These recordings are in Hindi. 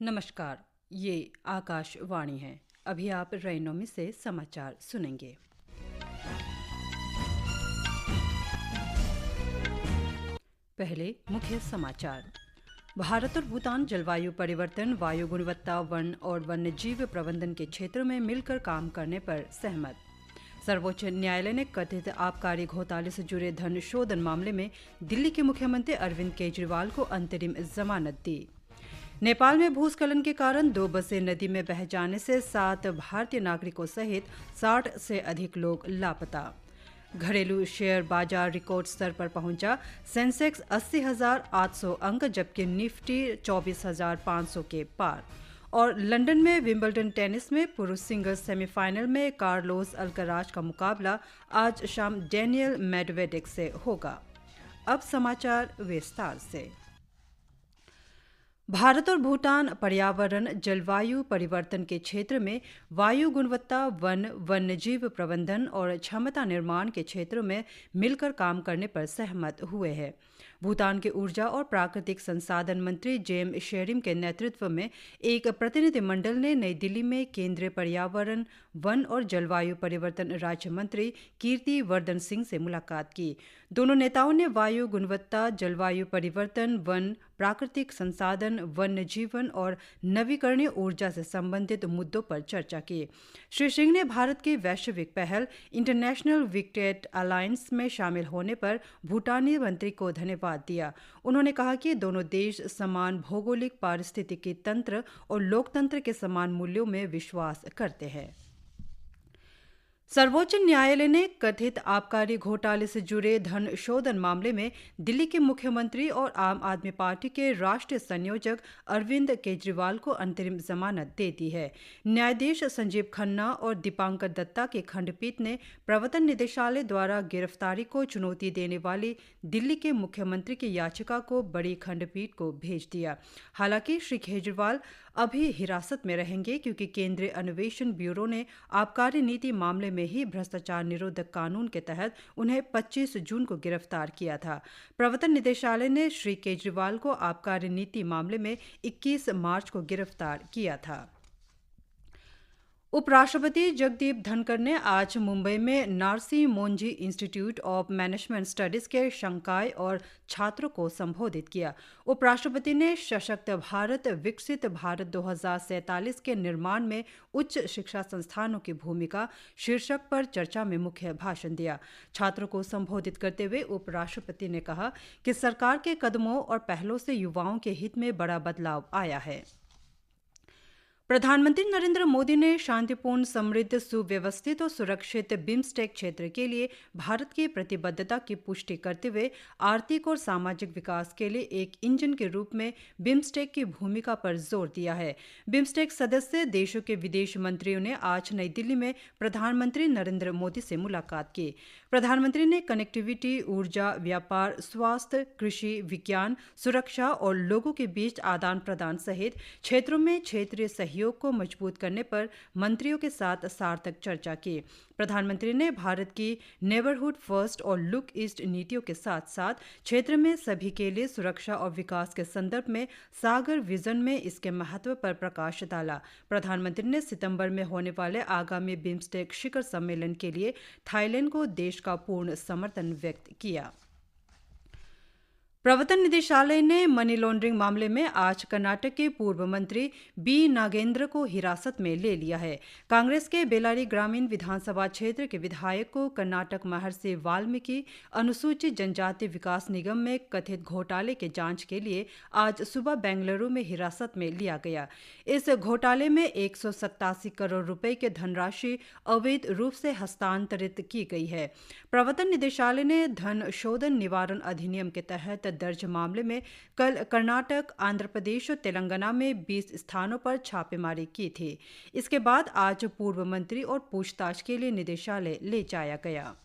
नमस्कार। ये आकाशवाणी है। अभी आप रैनोमी से समाचार सुनेंगे। पहले मुख्य समाचार। भारत और भूटान जलवायु परिवर्तन, वायु गुणवत्ता, वन और वन्यजीव प्रबंधन के क्षेत्रों में मिलकर काम करने पर सहमत। सर्वोच्च न्यायालय ने कथित आबकारी घोटाले से जुड़े धन शोधन मामले में दिल्ली के मुख्यमंत्री अरविंद केजरीवाल को अंतरिम जमानत दी। नेपाल में भूस्खलन के कारण 2 बसें नदी में बह जाने से 7 भारतीय नागरिकों सहित 60 से अधिक लोग लापता। घरेलू शेयर बाजार रिकॉर्ड स्तर पर पहुंचा। सेंसेक्स 80,800 अंक जबकि निफ्टी 24,500 के पार। और लंदन में विंबलडन टेनिस में पुरुष सिंगल्स सेमीफाइनल में कार्लोस अल्कराज का मुकाबला आज शाम डेनियल मेडवेडेव से होगा। अब समाचार विस्तार से। भारत और भूटान पर्यावरण, जलवायु परिवर्तन के क्षेत्र में वायु गुणवत्ता, वन, वन्यजीव प्रबंधन और क्षमता निर्माण के क्षेत्रों में मिलकर काम करने पर सहमत हुए हैं। भूटान के ऊर्जा और प्राकृतिक संसाधन मंत्री जेम शेरिम के नेतृत्व में एक प्रतिनिधिमंडल ने नई दिल्ली में केंद्रीय पर्यावरण, वन और जलवायु परिवर्तन राज्य मंत्री कीर्ति वर्धन सिंह से मुलाकात की। दोनों नेताओं ने वायु गुणवत्ता, जलवायु परिवर्तन, वन, प्राकृतिक संसाधन, वन्य जीवन और नवीकरणीय ऊर्जा से संबंधित मुद्दों पर चर्चा की। श्री सिंह ने भारत की वैश्विक पहल इंटरनेशनल विकेट अलायंस में शामिल होने पर भूटानी मंत्री को धन्यवाद दिया। उन्होंने कहा कि दोनों देश समान भौगोलिक, पारिस्थितिकी तंत्र और लोकतंत्र के समान मूल्यों में विश्वास करते हैं। सर्वोच्च न्यायालय ने कथित आबकारी घोटाले से जुड़े धन शोधन मामले में दिल्ली के मुख्यमंत्री और आम आदमी पार्टी के राष्ट्रीय संयोजक अरविंद केजरीवाल को अंतरिम जमानत दे दी है। न्यायाधीश संजीव खन्ना और दीपांकर दत्ता की खंडपीठ ने प्रवर्तन निदेशालय द्वारा गिरफ्तारी को चुनौती देने वाली दिल्ली के मुख्यमंत्री की याचिका को बड़ी खंडपीठ को भेज दिया। हालांकि श्री केजरीवाल अभी हिरासत में रहेंगे क्योंकि केंद्रीय अन्वेषण ब्यूरो ने आबकारी नीति मामले में ही भ्रष्टाचार निरोधक कानून के तहत उन्हें 25 जून को गिरफ्तार किया था। प्रवर्तन निदेशालय ने श्री केजरीवाल को आबकारी नीति मामले में 21 मार्च को गिरफ्तार किया था। उपराष्ट्रपति जगदीप धनखड़ ने आज मुंबई में Narsee Monjee institute of management studies के संकाय और छात्रों को संबोधित किया। उपराष्ट्रपति ने सशक्त भारत, विकसित भारत 2047 के निर्माण में उच्च शिक्षा संस्थानों की भूमिका शीर्षक पर चर्चा में मुख्य भाषण दिया। छात्रों को संबोधित करते हुए उपराष्ट्रपति ने कहा कि सरकार के कदमों और पहलों से युवाओं के हित में बड़ा बदलाव आया है। प्रधानमंत्री नरेंद्र मोदी ने शांतिपूर्ण, समृद्ध, सुव्यवस्थित और सुरक्षित बिम्स्टेक क्षेत्र के लिए भारत की प्रतिबद्धता की पुष्टि करते हुए आर्थिक और सामाजिक विकास के लिए एक इंजन के रूप में बिम्स्टेक की भूमिका पर जोर दिया है। बिम्स्टेक सदस्य देशों के विदेश मंत्रियों ने आज नई दिल्ली में प्रधानमंत्री नरेंद्र मोदी से मुलाकात की। प्रधानमंत्री ने कनेक्टिविटी, ऊर्जा, व्यापार, स्वास्थ्य, कृषि, विज्ञान, सुरक्षा और लोगों के बीच आदान प्रदान सहित क्षेत्रों में क्षेत्रीय सहयोग को मजबूत करने पर मंत्रियों के साथ सार्थक चर्चा की। प्रधानमंत्री ने भारत की नेबरहुड फर्स्ट और लुक ईस्ट नीतियों के साथ साथ क्षेत्र में सभी के लिए सुरक्षा और विकास के संदर्भ में सागर विजन में इसके महत्व पर प्रकाश डाला। प्रधानमंत्री ने सितंबर में होने वाले आगामी बिम्स्टेक शिखर सम्मेलन के लिए थाईलैंड को देश का पूर्ण समर्थन व्यक्त किया। प्रवर्तन निदेशालय ने मनी लॉन्ड्रिंग मामले में आज कर्नाटक के पूर्व मंत्री बी नागेंद्र को हिरासत में ले लिया है। कांग्रेस के बेलारी ग्रामीण विधानसभा क्षेत्र के विधायक को कर्नाटक महर्षि वाल्मीकि अनुसूचित जनजाति विकास निगम में कथित घोटाले के जांच के लिए आज सुबह बेंगलुरु में हिरासत में लिया गया। इस घोटाले में 187 करोड़ रुपए की धनराशि अवैध रूप से हस्तांतरित की गई है। प्रवर्तन निदेशालय ने धन शोधन निवारण अधिनियम के तहत दर्ज मामले में कल कर्नाटक, आंध्र प्रदेश और तेलंगाना में 20 स्थानों पर छापेमारी की थी। इसके बाद आज पूर्व मंत्री और पूछताछ के लिए निदेशालय ले जाया गया।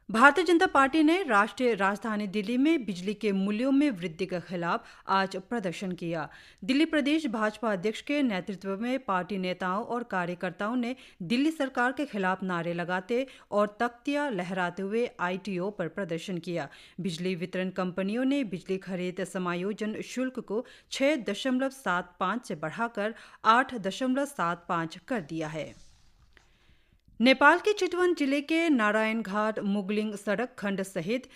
भारतीय जनता पार्टी ने राष्ट्रीय राजधानी दिल्ली में बिजली के मूल्यों में वृद्धि के खिलाफ आज प्रदर्शन किया। दिल्ली प्रदेश भाजपा अध्यक्ष के नेतृत्व में पार्टी नेताओं और कार्यकर्ताओं ने दिल्ली सरकार के खिलाफ नारे लगाते और तख्तियां लहराते हुए ITO पर प्रदर्शन किया। बिजली वितरण कंपनियों ने बिजली खरीद समायोजन शुल्क को 6.75 से बढ़ाकर 8.75 कर दिया है। नेपाल के चितवन जिले के नारायण घाट मुगलिंग सड़क खंड सहित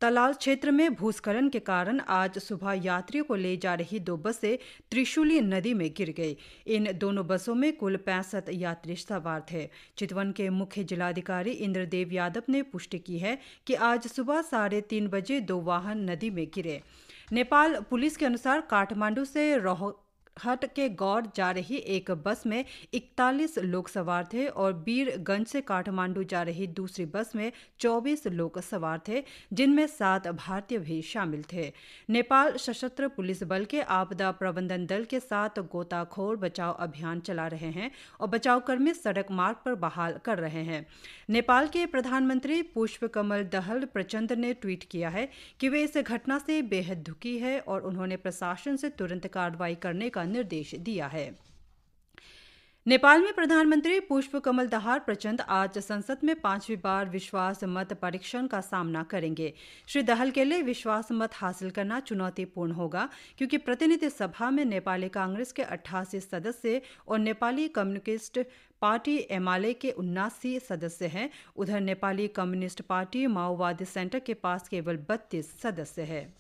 तलाल क्षेत्र में भूस्खलन के कारण आज सुबह यात्रियों को ले जा रही 2 बसें त्रिशूली नदी में गिर गई। इन दोनों बसों में कुल 65 यात्री सवार थे। चितवन के मुख्य जिलाधिकारी इंद्रदेव यादव ने पुष्टि की है कि आज सुबह 3:30 बजे 2 वाहन नदी में गिरे। नेपाल पुलिस के अनुसार काठमांडू से रोहट के गौर जा रही एक बस में 41 लोग सवार थे और बीरगंज से काठमांडू जा रही दूसरी बस में 24 लोग सवार थे, जिनमें 7 भारतीय भी शामिल थे। नेपाल सशस्त्र पुलिस बल के आपदा प्रबंधन दल के साथ गोताखोर बचाव अभियान चला रहे हैं और बचावकर्मी सड़क मार्ग पर बहाल कर रहे हैं। नेपाल के प्रधानमंत्री पुष्पकमल दहल प्रचंड ने ट्वीट किया है कि वे इस घटना से बेहद दुखी है और उन्होंने प्रशासन से तुरंत कार्रवाई करने का निर्देश दिया है। नेपाल में प्रधानमंत्री पुष्पकमल दाहाल प्रचंड आज संसद में 5वीं बार विश्वास मत परीक्षण का सामना करेंगे। श्री दाहाल के लिए विश्वास मत हासिल करना चुनौतीपूर्ण होगा क्योंकि प्रतिनिधि सभा में नेपाली कांग्रेस के 88 सदस्य और नेपाली कम्युनिस्ट पार्टी एमाले के 79 सदस्य हैं। उधर नेपाली कम्युनिस्ट पार्टी माओवादी सेंटर के पास केवल 32 सदस्य हैं।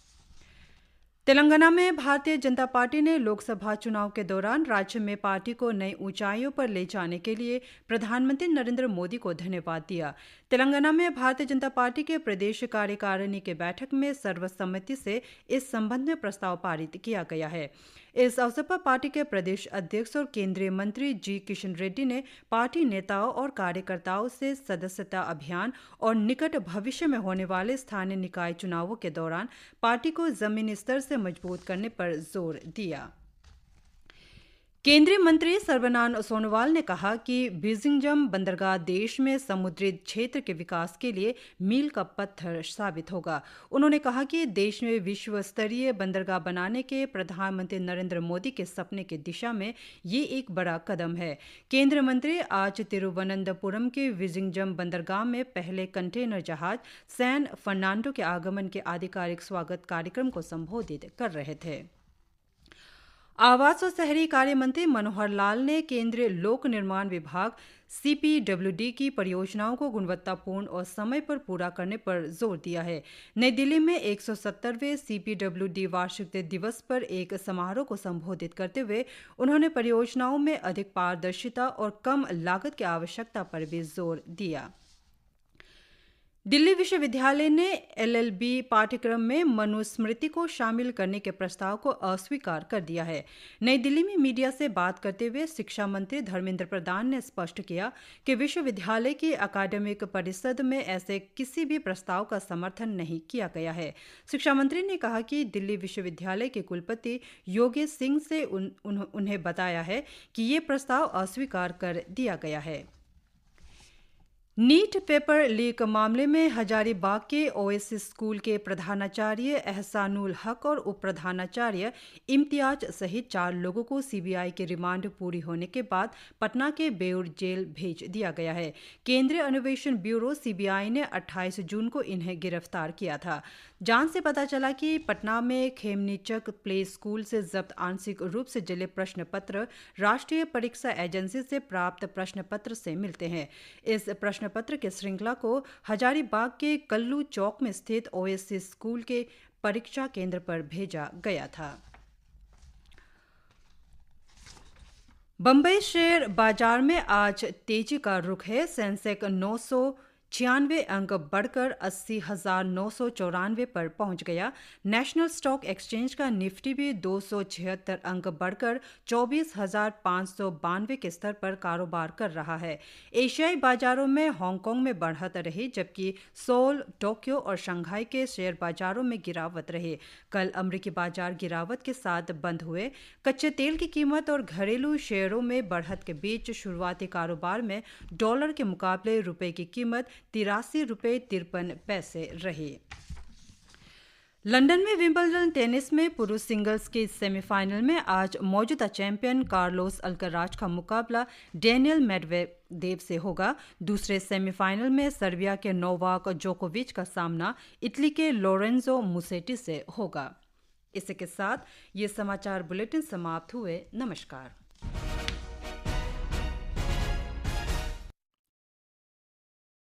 तेलंगाना में भारतीय जनता पार्टी ने लोकसभा चुनाव के दौरान राज्य में पार्टी को नई ऊंचाइयों पर ले जाने के लिए प्रधानमंत्री नरेंद्र मोदी को धन्यवाद दिया। तेलंगाना में भारतीय जनता पार्टी के प्रदेश कार्यकारिणी की बैठक में सर्वसम्मति से इस संबंध में प्रस्ताव पारित किया गया है। इस अवसर पर पार्टी के प्रदेश अध्यक्ष और केंद्रीय मंत्री जी किशन रेड्डी ने पार्टी नेताओं और कार्यकर्ताओं से सदस्यता अभियान और निकट भविष्य में होने वाले स्थानीय निकाय चुनावों के दौरान पार्टी को जमीनी स्तर से मजबूत करने पर जोर दिया। केंद्रीय मंत्री सर्बानंद सोनोवाल ने कहा कि बिजिंगजम बंदरगाह देश में समुद्री क्षेत्र के विकास के लिए मील का पत्थर साबित होगा। उन्होंने कहा कि देश में विश्व स्तरीय बंदरगाह बनाने के प्रधानमंत्री नरेंद्र मोदी के सपने की दिशा में ये एक बड़ा कदम है। केंद्रीय मंत्री आज तिरुवनंतपुरम के बिजिंगजम बंदरगाह में पहले कंटेनर जहाज सैन फर्नांडो के आगमन के आधिकारिक स्वागत कार्यक्रम को संबोधित कर रहे थे। आवास और शहरी कार्य मंत्री मनोहर लाल ने केंद्रीय लोक निर्माण विभाग CPWD की परियोजनाओं को गुणवत्तापूर्ण और समय पर पूरा करने पर जोर दिया है। नई दिल्ली में 170वें CPWD वार्षिक दिवस पर एक समारोह को संबोधित करते हुए उन्होंने परियोजनाओं में अधिक पारदर्शिता और कम लागत की आवश्यकता पर भी जोर दिया। दिल्ली विश्वविद्यालय ने LLB पाठ्यक्रम में मनुस्मृति को शामिल करने के प्रस्ताव को अस्वीकार कर दिया है। नई दिल्ली में मीडिया से बात करते हुए शिक्षा मंत्री धर्मेंद्र प्रधान ने स्पष्ट किया कि विश्वविद्यालय की अकादमिक परिषद में ऐसे किसी भी प्रस्ताव का समर्थन नहीं किया गया है। शिक्षा मंत्री ने कहा कि दिल्ली विश्वविद्यालय के कुलपति योगेश सिंह से उन्हें बताया है कि ये प्रस्ताव अस्वीकार कर दिया गया है। नीट पेपर लीक मामले में हजारीबाग के ओएसिस स्कूल के प्रधानाचार्य एहसानुल हक और उप प्रधानाचार्य इम्तियाज सहित 4 लोगों को CBI की रिमांड पूरी होने के बाद पटना के बेउर जेल भेज दिया गया है। केंद्रीय अन्वेषण ब्यूरो CBI ने 28 जून को इन्हें गिरफ्तार किया था। जांच से पता चला कि पटना में खेमनीचक प्ले स्कूल से जब्त आंशिक रूप से जले प्रश्न पत्र राष्ट्रीय परीक्षा एजेंसी से प्राप्त प्रश्न पत्र से मिलते हैं। इस प्रश्न पत्र के श्रृंखला को हजारीबाग के कल्लू चौक में स्थित ओएसिस स्कूल के परीक्षा केंद्र पर भेजा गया था। बम्बई शेयर बाजार में आज तेजी का रुख है। सेंसेक्स 996 अंक बढ़कर 80,994 पर पहुंच गया। नेशनल स्टॉक एक्सचेंज का निफ्टी भी 276 अंक बढ़कर 24,592 के स्तर पर कारोबार कर रहा है। एशियाई बाजारों में हांगकांग में बढ़त रही, जबकि सोल, टोक्यो और शंघाई के शेयर बाजारों में गिरावट रही। कल अमेरिकी बाजार गिरावट के साथ बंद हुए। कच्चे तेल की कीमत और घरेलू शेयरों में बढ़त के बीच शुरुआती कारोबार में डॉलर के मुकाबले रुपए की कीमत ₹83.53 रही। लंदन में विंबलडन टेनिस में पुरुष सिंगल्स के सेमीफाइनल में आज मौजूदा चैंपियन कार्लोस अल्कराज का मुकाबला डेनियल मेडवेदेव से होगा। दूसरे सेमीफाइनल में सर्बिया के नोवाक जोकोविच का सामना इटली के लोरेंजो मुसेटी से होगा। इसी के साथ ये समाचार बुलेटिन समाप्त हुए। नमस्कार।